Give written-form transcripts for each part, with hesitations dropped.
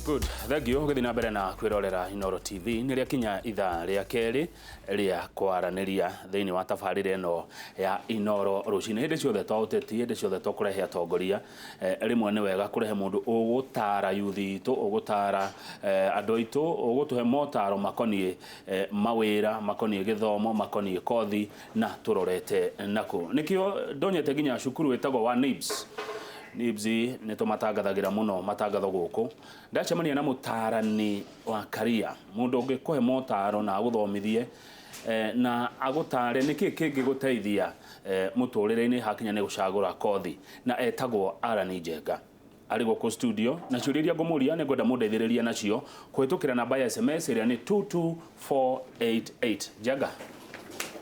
Good. Thank you. Githina mbere na kwirorera Inooro TV niria kinya ithaa ria keri ria kwaranĩria thĩinĩ wa tabarĩra ĩno ya Inooro rucini. Hĩndĩ ciothe twaũteti, hĩndĩ ciothe tũkũrehe atongoria, rĩmwe nĩ wega kũrehe mũndũ ũgũtara yuthi itũ, ũgũtara andũ aitũ, ũgũtũhe motaro makoniĩ mawĩra, makoniĩ gĩthomo, makoniĩ kothi na tũrorete nako. Nĩkĩo ndonyete nginya cukuru wĩtagwo wa NIBS. NIBS nĩ tũmatangathagira mũno matangatho gũkũ. Ndacemania na mũtarani wa career, mũndũ ũngĩkũhe motaro na agũthomithie na agũtare nĩkĩ kĩngĩgũteithia mũtũrĩre-inĩ hakinya nĩ gũcagũra kothi, na etagwo Alan Njenga. Arĩ gũkũ studio na ciũria iria ngũmũria nĩ ngwenda mũndeithĩrĩria nacio kũhĩtũkĩra namba ya SMS ĩrĩa nĩ 22488. Njenga,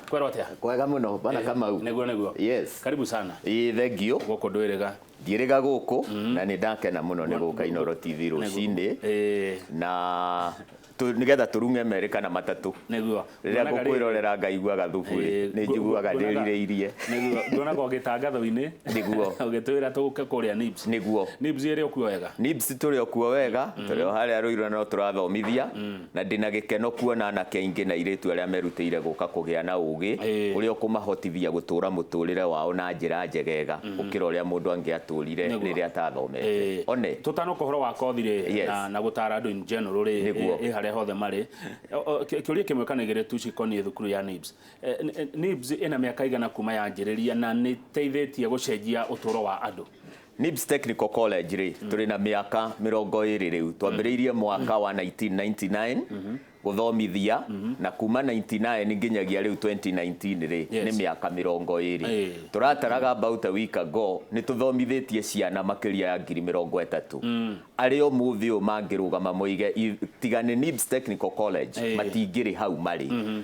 kwero atia? Kwega muno bana Kamau. Neguo. Yes. Karibu sana. Thank you. Gũkũ ndwĩrĩga. Ndiĩrĩga gũkũ na nĩ ndakena mũno nĩ gũka Inooro TV rũcinĩ na nigetha turunge Amerika na matatũ. Nĩguo. Rĩrĩa ngũkwĩrorera ngaiguaga thubu nĩ njiguaga ndĩrirĩirie. Nĩguo. Ndonaga ũgĩtangatho-inĩ. Nĩguo. Ũgĩtwĩra tũke kũrĩa NIBS. Nĩguo. NIBS ĩrĩ okuo wega. NIBS tũrĩ okuo wega, tũrĩ harĩa Rũirũ no tũrathomithia na ndĩna gĩkeno kuona anake aingĩ na airĩtu arĩa merutĩire gũka kũgĩa na ũgĩ ũrĩa ũkũmahotithia gũtũra mũtũrĩre wao na njĩra njegega gũkĩra ũrĩa mũndũ angĩatũrire rĩrĩa atathomete. One tũtanoka ũhoro wa kothi na gũtara andũ in general rĩ harĩa hothe marĩ. Kĩũria kĩmwe kana igĩrĩ tu cikoniĩ thukuru ya NIBS. NIBS ĩna mĩaka igana kuma yanjĩrĩria na nĩ teithĩtie gũcenjia ũtũro wa andũ? NIBS Technical College rĩ tũrĩ na mĩaka 20 rĩu twambĩrĩirie mwaka wa 1999 gũthomithia na kuma 99 nginyagia rĩu 2019 rĩ nĩ mĩaka 20 turataraga about a week ago nĩ tũthomithĩtie ciana makĩria ya 30,000 arĩa mũthĩ ũyũ mangĩrũgama moige tiga nĩ NIBS Technical College matingĩrĩ hau marĩ.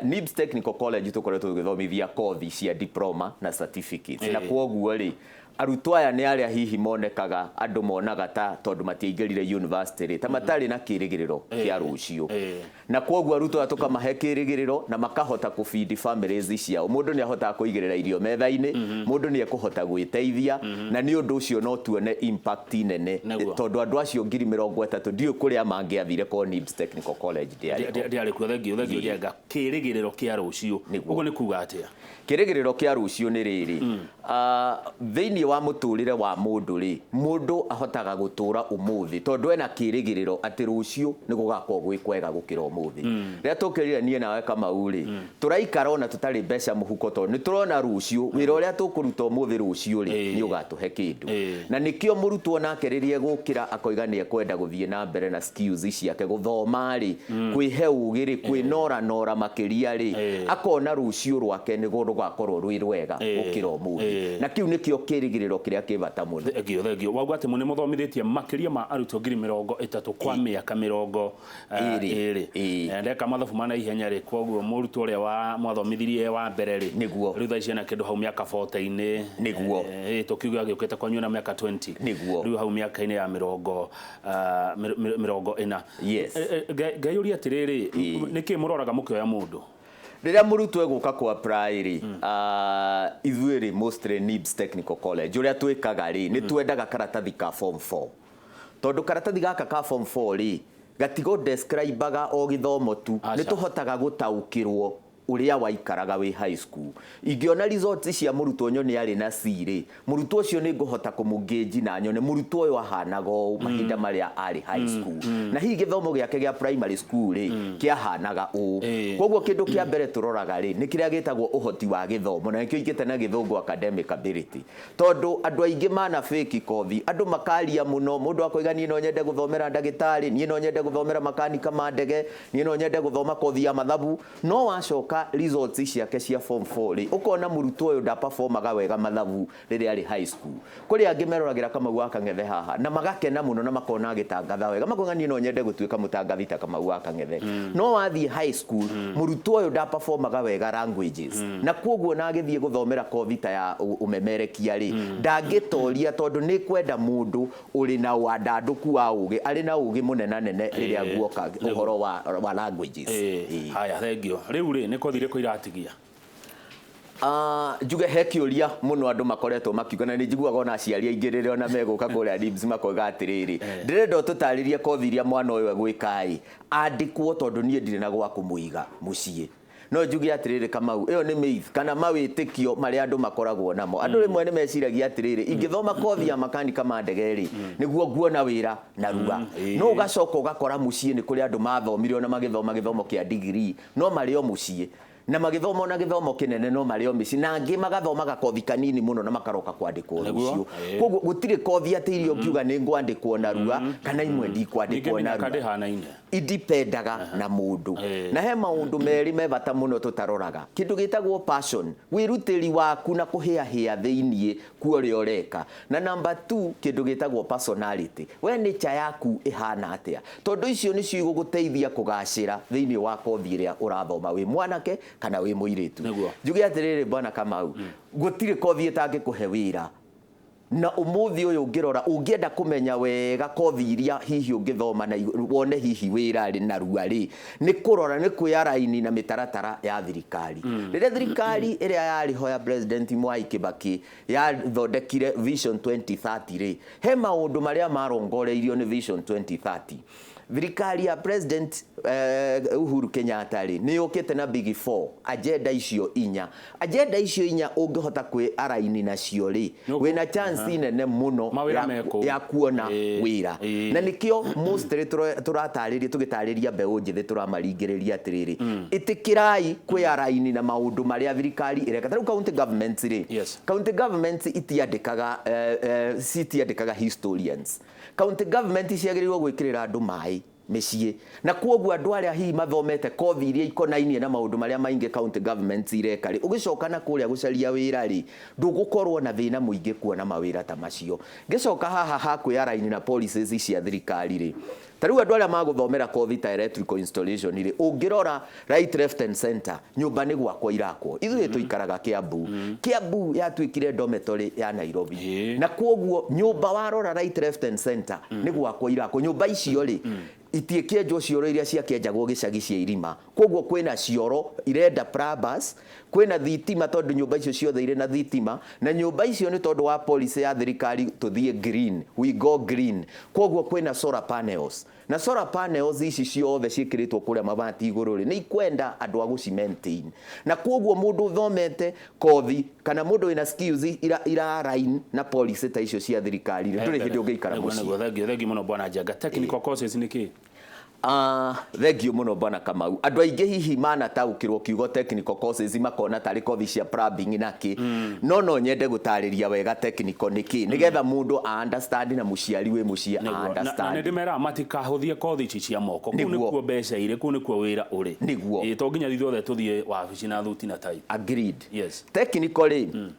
NIBS Technical College tũkoretwo tũgĩthomithia kothi cia diploma na certificates na kwoguo rĩ arutwo aya nĩ arĩa hihi monekaga andũ monaga ta tondũ matiaingĩrire university rĩ ta matarĩ na kĩrĩgĩrĩro kĩa rũciũ na kwoguo arutwo aya tũkamahe kĩrĩgĩrĩro na makahota kũfeed families ciao. Mũndũ nĩ ahotaga kũigĩrĩra irio metha-inĩ, mũndũ nĩ ekũhota gwĩteithia na nĩ ũndũ ũcio no tuone impact nene tondũ andũ acio 30,000 ndiũ kũrĩa mangĩathire ko NIBS Technical College ndiarĩ kuo. Thengio Njenga, kĩrĩgĩrĩro kĩa rũciũ ũguo nĩ kuga atĩa? Kĩrĩgĩrĩro kĩa rũciũ nĩ rĩrĩ thĩinĩ wa mũtũrĩre wa mũndũ rĩ mũndũ ahotaga gũtũra ũmũthĩ tondũ ena kĩrĩgĩrĩro atĩ rũciũ nĩ gũgakorwo gwĩ kwega gũkĩra ũmũthĩ. Rĩrĩa tũkĩrire niĩ nawe Kamau rĩ tũraikara ona tũtarĩ mbeca mũhuko tondũ nĩ tũrona rũciũ wĩra ũrĩa tũkũruta ũmũthĩ rũciũ rĩ nĩ ũgatũhe kĩndũ na nĩkĩo mũrutwo nake rĩrĩa gũkĩra akoiga nĩ ekwenda gũthiĩ na mbere na skills ciake gũthoma rĩ kwĩhe ũgĩ rĩ kwĩnora makĩria rĩ akona rũciũ rwake nĩ rũgakorwo rwĩ rwega gũkĩra ũmũthĩ na kĩu nĩkĩo kĩrĩgĩrĩro kĩrĩa kĩbata mũno. Thengio wauga atĩ nĩ mũthomithĩtie makĩria ma arutwo 30,000 kwa mĩaka 20. Ndeka mathabu mana ihenya rĩ kwoguo mũrutwo ũrĩa wa mwathomithirie wa mbere rĩ rĩu thaa ici na kĩndũ hau mĩaka 40-inĩ tũkiuga agĩũkĩte kwanyu na mĩaka 20 rĩu hau mĩaka-inĩ ya 40. Ngayũria atĩrĩrĩ nĩkĩ mũroraga mũkĩoya mũndũ rĩrĩa mũrutwo egũka kwa apply rĩ ithuĩ rĩ mostly NIBS Technical College ũrĩa twĩkaga rĩ nĩ twendaga karatathi ka form 4 tondũ karatathi gaka ka form 4 rĩ gatigo describe-aga o gĩthomo tu nĩ tũhotaga gũtaũkĩrwo ũrĩa waikaraga wĩ high school. Ingĩona results cia mũrutwo nyone arĩ na C rĩ mũrutwo ũcio nĩ ngũhota kũmũngĩnji na nyone mũrutwo ũyũ ahanaga ũũ mahinda marĩa arĩ high school na hihi gĩthomo gĩake gĩa primary school rĩ kĩahanaga ũũ. Kwoguo kĩndũ kĩa mbere tũroraga rĩ nĩ kĩrĩa gĩtagwo ũhoti wa gĩthomo na nĩkĩo ingĩte na gĩthũngũ academic ability tondũ andũ aingĩ mana fake kothi andũ makaria mũno mũndũ akoiga niĩ no nyende gũthomera ndagĩtarĩ niĩ no nyende gũthomera makanika ma ndege niĩ no nyende gũthoma kothi ya mathabu no wacoka results ciake cia form 4 rĩ ukona mũrutwo ũyũ nda performaga wega mathabu rĩrĩa arĩ high school kũrĩ angĩ meroragĩra Kamau wa Kang'ethe haha na magakena mũno na makona agĩtangatha wega makoiga niĩ no nyende gũtuĩka mũtangathi ta Kamau wa Kang'ethe no wathiĩ high school mũrutwo ũyũ nda performaga wega languages na kwoguo na agĩthiĩ gũthomera kothi ta ya ũmemerekia rĩ ndangĩtoria tondũ nĩ kwenda mũndũ ũrĩ na wandandũku wa ũgĩ arĩ na ũgĩ mũnenanene rĩrĩa guoka ũhoro wa languages. Haya thengio rĩu rĩ nĩ kothi irĩkũ iratigia? Njuge he kĩũria mũno andũ makoretwo makiuga na nĩ njiguaga ona aciari aingĩ rĩrĩa ona megũka kũrĩa NIBS makoiga atĩrĩrĩ ndĩrenda ũtũtarĩrie kothi iria mwana ũyũ egwĩka andĩkwo tondũ niĩ ndirĩ na gwa kũmũiga mũciĩ. No njuge atĩrĩrĩ Kamau, ĩyo nĩ myth kana mawĩtĩkio marĩa andũ makoragwo namo. Andũ rĩmwe nĩ meciragia atĩrĩrĩ ingĩthoma kothi ya makanika ma ndege nĩguo nguona wĩra narua. No ũgacoka ũgakora mũciĩ nĩ kũrĩ andũ mathomire ona magĩthoma gĩthomo kĩa degree no marĩ o mũciĩ na magĩthoma ona gĩthomo kĩnene no marĩ o mĩciĩ na angĩ magathomaga kothi kanini mũno na makaroka kwandĩkwo rũciũ. Koguo gũtirĩ kothi atĩ irio ngiuga nĩ ngwandĩkwo narua kana imwe ndikwandĩkwo narua. Indipendaga na mũndũ. Na he maũndũ merĩ me bata mũno tũtaroraga. Kĩndũ gĩtagwo passion, wĩrutĩri waku na kũhĩahĩa thĩiniĩ kwa ũrĩa ũreka. Na number 2 kĩndũ gĩtagwo personality. We nature yaku ĩhana atĩa. Tondũ icio nĩcio igũgũteithia kũgacĩra thĩiniĩ wa kothi ĩrĩa ũrathoma wĩ mwanake kana wĩ mũirĩtu. Njuge atĩrĩrĩ bwana Kamau, gũtirĩ kothi ĩtangĩkũhe wĩra. Na ũmũthĩ ũyũ ũngĩrora ũngĩenda kũmenya wega kothi iria hihi ũngĩthoma na wone hihi wĩra rĩ narua rĩ nĩ kũrora nĩ kwĩya raini na mĩtaratara ya thirikari. Rĩrĩa thirikari ĩrĩa yarĩ ho ya President Mwai Kibaki yathondekire Vision 2030 rĩ he maũndũ marĩa marongoreirio nĩ Vision 2030. Thirikari ya President Uhuru Kenyatta rĩ nĩ yũkĩte na Big 4 agenda icio 4. Agenda icio 4 ũngĩhota kwĩ araini nacio rĩ wĩna chance nene mũno ya kuona wĩra. Na nĩkĩo mostly tũratarĩria tũgĩtarĩria mbeũ njĩthĩ tũramaringĩrĩria atĩrĩrĩ ĩtĩkĩrai kwĩ araini na maũndũ marĩa thirikari ĩreka. Tarĩu county governments rĩ county governments itiandĩkaga historians. County government ciagĩrĩirwo gwĩkĩrĩra andũ maĩ mĩciĩ na kwoguo andũ arĩa hihi mathomete kothi iria ikonainie na maũndũ marĩa maingĩ county government ireka rĩ ũgĩcoka na kũrĩa gũcaria wĩra rĩ ndũgũkorwo na thĩna mũingĩ kuona mawĩra ta macio. Ngĩcoka haha hakwĩ raini na policies cia thirikari rĩ tarĩu andũ arĩa magũthomera kothi ta electrical installation rĩ ũngĩrora right left and center nyũmba nĩ gwakwo irakwo. Ithuĩ tũikaraga Kiambu. Kiambu yatuĩkire dormitory ya Nairobi na kwoguo nyũmba warora right left and center nĩ gwakwo irakwo. Nyũmba icio rĩ itiĩkĩenjwo cioro iria ciakĩenjagwo gĩcagi cia irima. Kwoguo kwĩna cioro irenda plumbers, kwĩna thitima tondũ nyũmba icio ciothe irĩ na thitima na nyũmba icio nĩ tondũ wa policy ya thirikari tũthiĩ green, we go green. Kwoguo kwĩna solar panels na solar panels ici ciothe ciĩkĩrĩtwo kũrĩa mabati igũrũ rĩ nĩ ikwenda andũ a gũcimaintain. Na kwoguo mũndũ ũthomete kothi kana mũndũ wĩna skills ira-align na policy ta icio cia thirikari rĩ ndũrĩ hĩndĩ ũngĩikara mũciĩ. Thengiũ mũno bwana Njenga. Technical courses nĩ kĩĩ? Thengiũ mũno bwana Kamau. Andũ aingĩ hihi manataũkĩrwo kiugo technical courses makona tarĩ kothi cia plumbing na kĩ no nyende gũtarĩria wega technical nĩ kĩ nĩgetha mũndũ understand na mũciari wĩ mũciĩ understand. Na ndĩmera matikahũthie kothi ici cia moko kũu nĩkuo mbeca irĩ kũu nĩkuo wĩra ũrĩ nĩguo to nginya ithuothe tũthiĩ wabici na thuti na tai. Agreed. Yes. Technical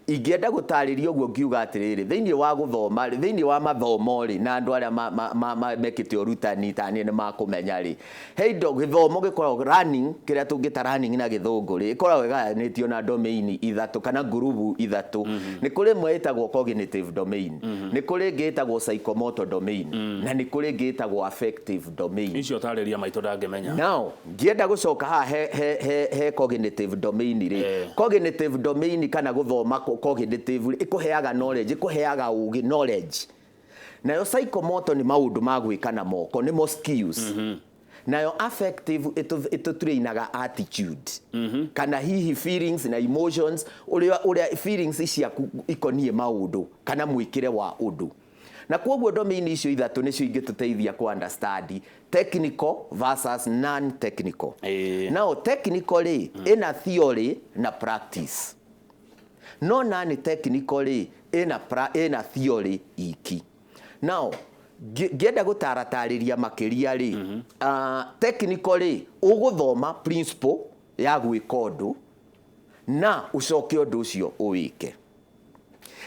ingĩenda gũtarĩria ũguo ngiuga atĩrĩrĩ thĩinĩ wa gũthoma thĩinĩ wa mathomo rĩ na andũ arĩa mekĩte ũrutani tani nĩ makũmenya rĩ he indo gĩthomo gĩkoragwo running kĩrĩa tũngĩta running na gĩthũngũ rĩ ĩkoragwo ĩgayanĩtio na domain ithatũ kana group ithatũ. Nĩ kũrĩ ĩmwe ĩtagwo cognitive domain, nĩ kũrĩ ĩngĩ ĩtagwo psychomotor domain na nĩ kũrĩ ĩngĩ ĩtagwo affective domain. Icio tarĩria maitũ ndangĩmenya. Now ngĩenda gũcoka haha he cognitive domain rĩ cognitive domain kana gũthoma cognitive ĩkũheaga knowledge ĩkũheaga ũgĩ knowledge. Nayo psychomotor nĩ maũndũ ma gwĩka na moko nĩmo skills. Nayo affective ĩtũtrainaga attitude kana hihi feelings na emotions ũrĩa feelings ciaku ikonie maũndũ kana mwĩkĩre wa ũndũ. Na kwoguo domain icio ithatũ nĩcio ingĩtũteithia ku understand technical versus non technical. Now technical ĩna theory na practice no non technical ĩna theory iki. Now ngĩenda gũtarĩria makĩria rĩ technically ũgũthoma principle ya gwĩka ũndũ na ũcoke ũndũ ũcio ũwĩke.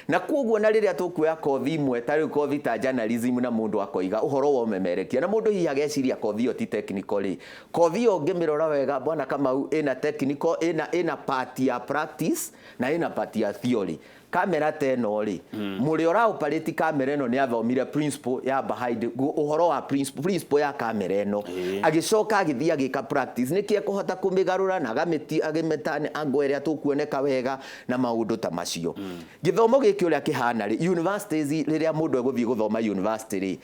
Na kwoguo na rĩrĩa tũkuoya kothi imwe tarĩ kothi ta journalism na mũndũ akoiga ũhoro wa ũmemerekia na mũndũ hihi ageciria kothi ĩyo ti technical kothi ĩyo ngĩmĩrora wega bwana Kamau ĩna technical ĩna part ya practice na ĩna part ya theory. kamera teno ri muri ora operate kamera eno ni athomire principle ya behind uhoro wa principle ya kamera eno agicoka agithia gika practice niki kuhota kumigarura na agimetane angwere tukuoneka wega na maundu ta macio githomo giki uria kihana ri universities riria mundu eguthie guthoma universities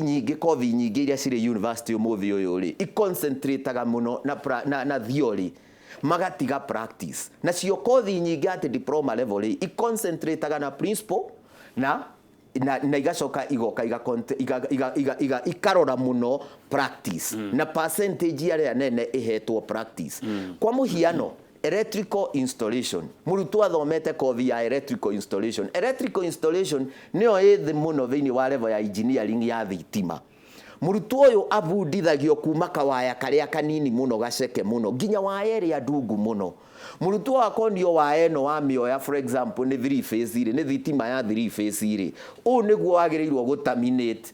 nyingi kothi nyingi iria ciri university umuthi uyu ri iconcentrateaga muno na theory magatiga practice na cio kothi nyingi ati diploma level iconcentrateaga na principle na igacoka igoka ikarora muno practice na percentage ya nene ihetwo practice kwa muhiano electrical installation murutwa thomete kothi ya electrical installation nio ithi muno thiini wa level ya engineering ya thitima murutwo uyu abundithagio kuma kawaya karia kanini muno gaceke muno nginya waya ria ndungu muno murutwo akondio waya eno wa mioya for example ni 3 phase iri ni thitima ya 3 phase iri u niguo wagirirwo gutaminate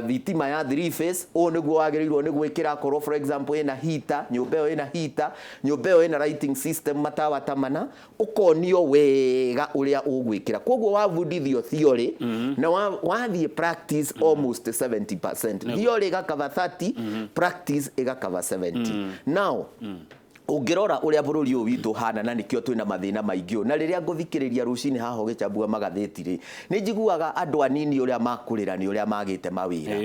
thitima ya 3 phase u niguo wagirirwo ni gwikira korwo for example ina heater nyumba yo ina heater nyumba yo ina lighting system matawa tamana ukonio wega uria ugwikira koguo wabundithio theory na wathie practice almost 70% theory igakava 30 practice igakava 70 now ungirora uria bururi uyu witu hana na nikio twina mathina maingi na riria nguthikiriria rucini haho gicambua magatheti ri ni njiguaga andu anini uria makurira ni uria magite mawira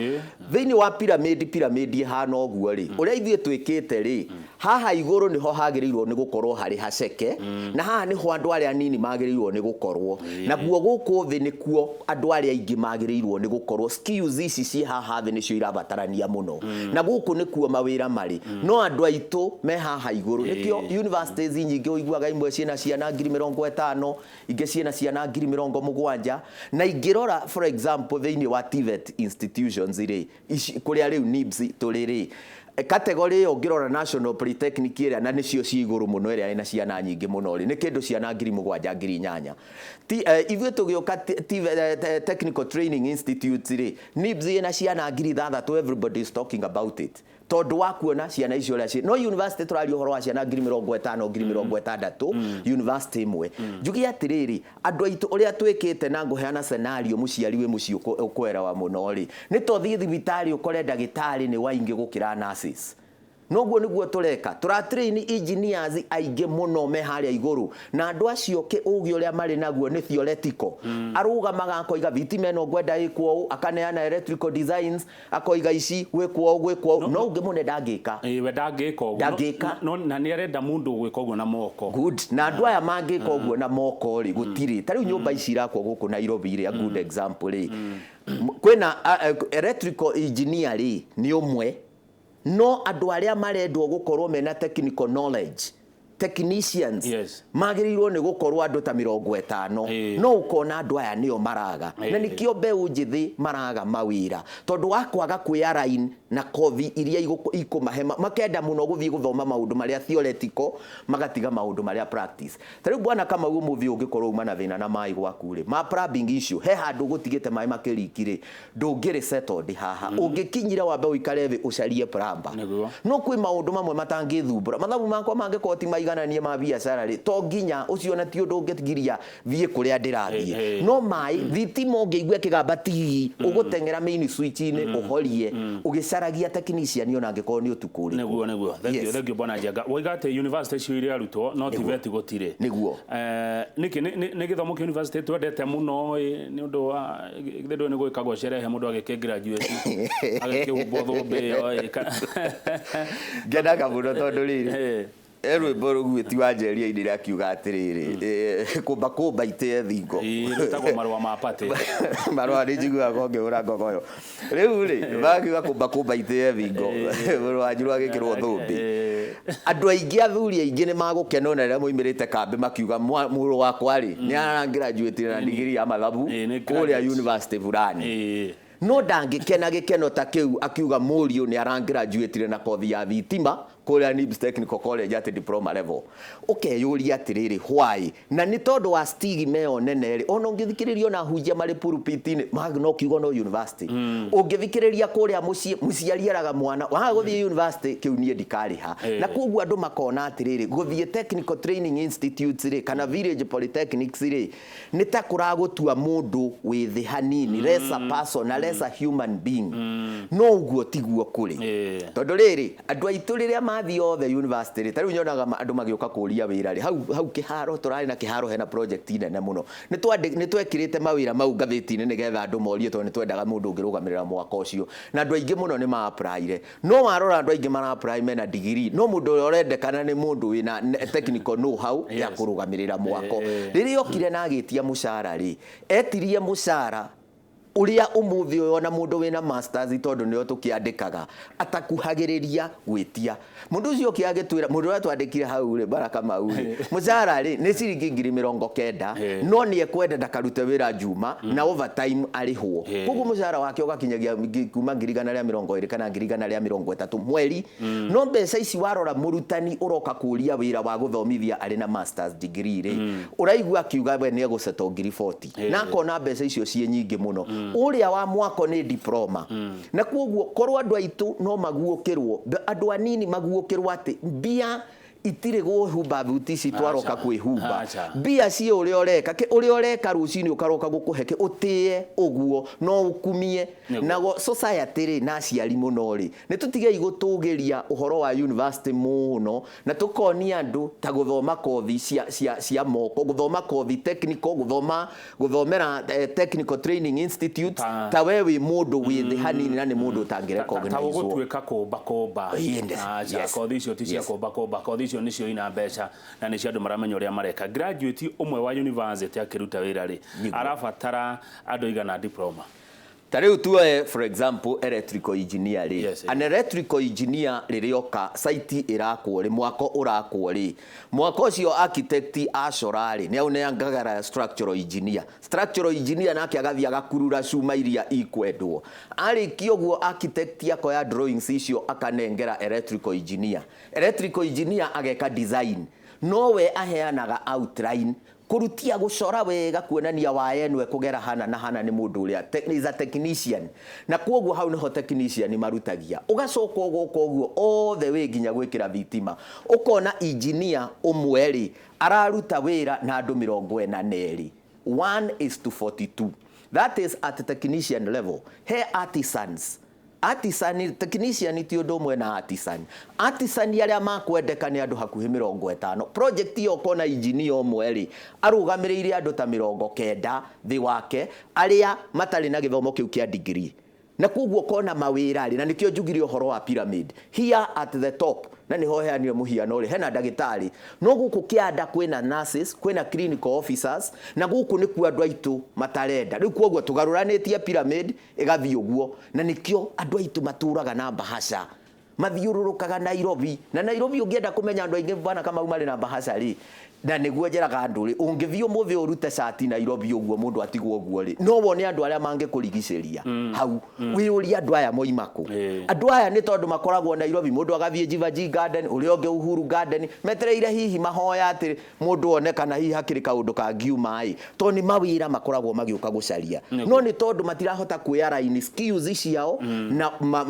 thiini wa pyramid hana oguo ri uria ithie twikite ri haha iguru niho hagirirwo ni gukorwo hari haceke na haha niho andu aria anini magirirwo ni gukorwo na guo guku thi nikuo andu aria aingi magirirwo ni gukorwo skills ici ci haha thi nicio irabatarania muno na guku nikuo mawira mari no andu aitu me haha nikio universities nyingi uiguaga imwe ciana 50,000 inge ciana 70,000 na ingirora for example thiini wa TVET institutions iri kuria riu NIBS turiri category ungirora National Polytechnic area na nicio ciiguru muno area ina ciana nyingi muno ri ni kindu ciana 7,000 ithuĩ tugioka Technical Training Institute ri NIBS ina ciana 6,000 everybody is talking about it tondu wa kuona ciana icio ria no university turari uhoro wa ciana 50,000 university imwe njugi atiriri andu aitu uria twikite na nguheana scenario muciari we muci ukwera muno ri ni tothie thibitari ukore ndagitari ni waingi gukira nurses noguo niguo tureka train engineers aingi muno me haria iguru na andu acio ke ugi uria mari naguo ni theoretical arugamaga akoiga thitima eno ngwenda ikwo akaneana electrical designs akoiga ici gwikwo no ungi mune ndangika we ndangika no na ni arenda mundu gwika uguo na moko good na andu aya mangika uguo na moko ri gutiri tari nyumba ici irakwo guku Nairobi ri a good example ri kwina electrical engineer ri ni umwe no andu aria marendwo gukorwo mena technical knowledge technicians magirirwo ni gukorwo andu ta 50 no ukona andu aya nio maraga na nikio mbeu njithi maraga mawira tondu wakwaga kwia line na kothi iria ikumahema makenda muno guthie guthoma maundu maria theoretical magatiga maundu maria practice tariu bwana kama uyu muthi ungikorwo uma na thina na mai gwaku ri ma plumbing issue he handu gutigite mai makirikire ndungiri settled haha ungikinyira wambe uikare thi ucarie plumber no kwi maundu mamwe matangithumbura mathabu makwa mangikoti maigananie ma biacara ri to nginya ucio na ti undu ungigiria thie kuria ndirathie no mai thitima ungiigua kigamba ti ugutengera main switch ni uhorie ugisaragia technician yona angikoo ni utukuri neguo thank you bwana Njenga waigate university cio iria arutwo no TVET gutire neguo niki ni githomo kia university twendete muno ni undu wa githindo ni gwikagwo sherehe mundu agike graduate agikihumbo thumbi ngenaga muno tondu riri erwe borugu ti wanjeria indi akiuga atiriri kumba ite thingo rutagwo marwa ma pate marwa ni njigua gonge urango goyo riu ri bakiuga kumba ite thingo marwa njuru agikirwo thumbi andu aingi athuri aingi ni magukena na ria moimirite kambe makiuga muru wakwa ri ni arangraduate na degree ya mathabu kuria university fulani no ndangikena gikeno ta kiu akiuga Muriu ni arangraduate na kothi ya thitima kuria NIBS Technical College at diploma level ukeyuria atiriri why na ni tondu wa stigma ĩyo nene ri ona ungithikiririo na hunjia mari pulpit-ini no kiugo no university ungithikiriria kuria muciari araga mwana wa guthie university kiunie ndikariha na koguo andu makona atiriri guthie technical training institutes ri kana village polytechnics ri ni ta kuragutua mundu withi hanini less a person na less a human being no uguo tiguo kuri tondu riri andu aitu riria mathi othe university ri tariu nyonaga andu magioka kuria wira ri hau kiharo turari na kiharo hena project nene muno ni twekirite mawira mau ngathiti-ini nigetha andu morie tondu ni twendaga mundu ungirugamirira mwaka ucio na andu aingi muno ni ma apply no warora andu aingi mara apply mena degree no mundu urendekana ni mundu wina technical know how ya kurugamirira mwaka riria okire na agitia mushara ri etirie mushara uria umuthi ona mundu wina masters tondu nio tukiandikaga atakuhagiriria gwitia mundu ucio kiagitwira mundu wa twandikire hau ri Baraka Mau ri mushara ri ni ciringi 90,000 no ni ekwenda ndakarute wira juma na overtime arihwo koguo mushara wake ugakinyagia kuma 120 kana 130 mweri no mbeca ici warora murutani uroka kuria wira wa guthomithia ari na masters degree ri uraigua kiuga we ni egusetwo 40 na kona mbeca icio cie nyingi muno uria wa mwako ni diploma na koguo korwo andu aitu no maguokirwo andu anini maguokirwo ati mbia itire guhumba butici twaroka kwihumba mbia cie uria ureka rucini ukaroka gukuheke utie uguo no ukumie nago society ri na ciari muno ri nitutige igutugiria uhoro wa university muno na tukonia andu ta guthoma kothi cia moko guthoma kothi technical guthomera technical training institute ta wewe mundu withi hanini na ni mundu utangire recognize ta gutwika kumba kothi icio ti cia kumba kothi icio nicio ina mbeca na ni cia andu maramenya uria mareka graduate umwe wa university akiruta wira ri arabatara andu igana diploma Tariu tuwe for example electrical engineer ri an electrical engineer ririoka site irakwo ri mwako urakwo ri mwako ucio architect acora ri ne unengagara structural engineer nake agathia gakurura cuma iria ikwendwo ari kioguo architect akoya drawings icio akanengera electrical engineer ageka design nowe aheanaga outline kurutia gucora wega kuonania wayenwe kugera hana na hana ni mundu uria is a technician na koguo hau niho technician marutagia ugacoka uguo all the way ginya gwikira thitima ukona engineer umwe ri araruta wira na andu 42 1:42 that is at technician level he artisan technician ti undu umwe na artisan aria makwendeka ni andu hakuhi 50 project iyo kona engineer umwe ri arugamiriire andu ta 90 thi wake aria matari na githomo kiu kia degree na koguo kona mawira ri na nikio njugire uhoro wa pyramid here at the top na ni ho heanio muhiano ri hena ndagitari no guku kianda kwina nurses kwina clinical officers na guku ni ku andu aitu matarenda riu koguo tugaruranitie pyramid igathi uguo na nikio andu aitu maturaga na bahasha mathiururukaga Nairobi na Nairobi ungienda kumenya andu aingi bana kama umari na bahasha ri na niguo njeraga andu ri ungithio muthi urute shati Nairobi uguo mundu atigwo uguo ri no wone andu aria mange kurigiceria hau wiuri andu aya moimaku andu aya ni tondu makoragwo Nairobi mundu agathie Jivaji Garden uri onge Uhuru Garden metereire hihi mahoya ati mundu onekana hihi hakiri kaundu ka ngiumai to ni mawira makoragwo magiuka gucaria no ni tondu matirahota kuya line skills ciao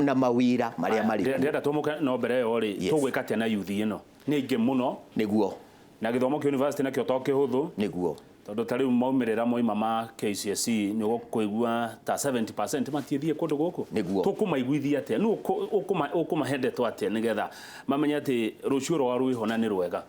na mawira maria mari ndenda tumuke no mbere yo ri tugwika tena youth ino ni ingi muno niguo na githomo ki university na kio toke huthu niguo tondu tariu maumirira moima ma KCSE ni gukuigua ta 70% matiethie kundu guku tukumaiguithia ate nu ukumahende ate nigetha mamenye ati rucio rwa ruihona ni rwega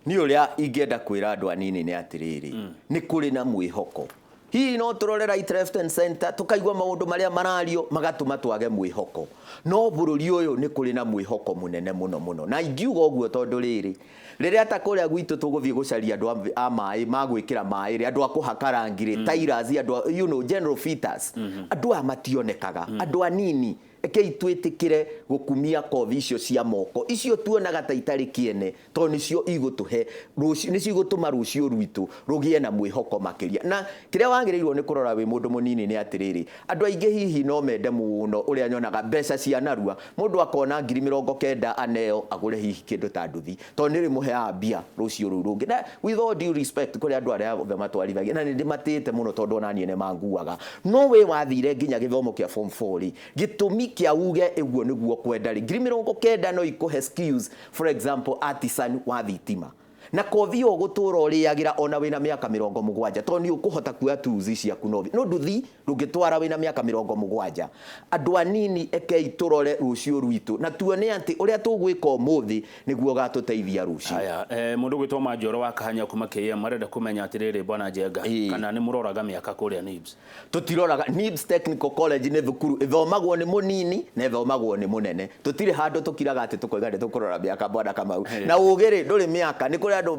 ni uria ingienda kwira andu anini ni atiriri ni kuri na mwihoko hihi no turorera left and center tukaigwa maundu maria marario magatuma twage mwihoko no bururi uyu ni kuri na mwihoko munene muno na ingiuga uguo tondu riri riria takuria gwitu tuguthie gucaria andu a mai magwikira mai ri andu akuhaka rangire tailors andu general fitters andu a mationekaga andu anini ekei twitikire gukumia kothi icio cia moko icio tuonaga ta itari kiene to nicio igutuhe nicio igutuma rucio rwitu rugie na mwihoko makiria na kiria wagiriirwo ni kurora wi mundu munini ni atiriri andu aingi hihi no mende muno uria nyonaga mbeca cia narua mundu akona 90,000 aneo agure hihi kindu ta nduthi to niri muhea bia rucio ru rungi na with all due respect kuri andu aria othe matwarithagia na ndi matite muno tondu ona nie ne manguaga no we wathire nginya githomo kia form 4 gitumi kia uge eguo niguo kwenda ri 90,000 no ikuhe skills for example artisan wa thitima na kothi yo gutura uriagira ona wina miaka 70 to ni ukuhota kuya tuzi ciaku no nduthi rugitwara wina miaka 70 andu anini ekei turore rucio rwitu na tuone anti uria tugwika umuthi niguo gatuteithia rucio aya mundu gwitwa Majoro wa Kahanya kuma KM arenda kumenya atiriri bwana Njenga kana ni muroraga miaka kuria NIBS tutiroraga NIBS Technical College ni thukuru ithomagwo ni munini na ithomagwo ni munene tutire handu tukiraga ati tukoiga ndi tukurora miaka bwana Kamau na ugiri nduri miaka ni kuri andu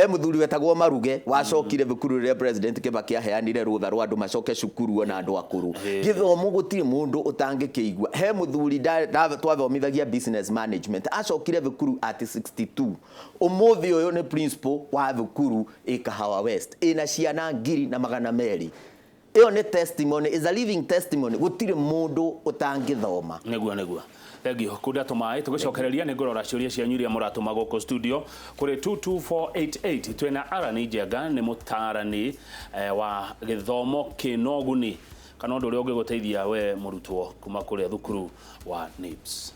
muthuri wetagwo Maruge wacokire thukuru ria president Kibaki aheanire rutha rwa andu macoke cukuru na andu akuru githomo gutiri mundu utangikiigua he muthuri twathomithagia business management acokire thukuru at 62 umuthi uyu ni principal wa thukuru Ikahawa West ina ciana 200,000 iyo ni testimony is a living testimony gutiri mundu utangithoma neguo Egio kuda tumai tugicokereria ni ngorora ciuria cia nyuria muratuma goko studio kuri 22488 twena Arani Njenga ni mutarani wa githomo kinoguni kana ndu uri ungiguteithia we murutwo kuma kuri thukuru wa NIBS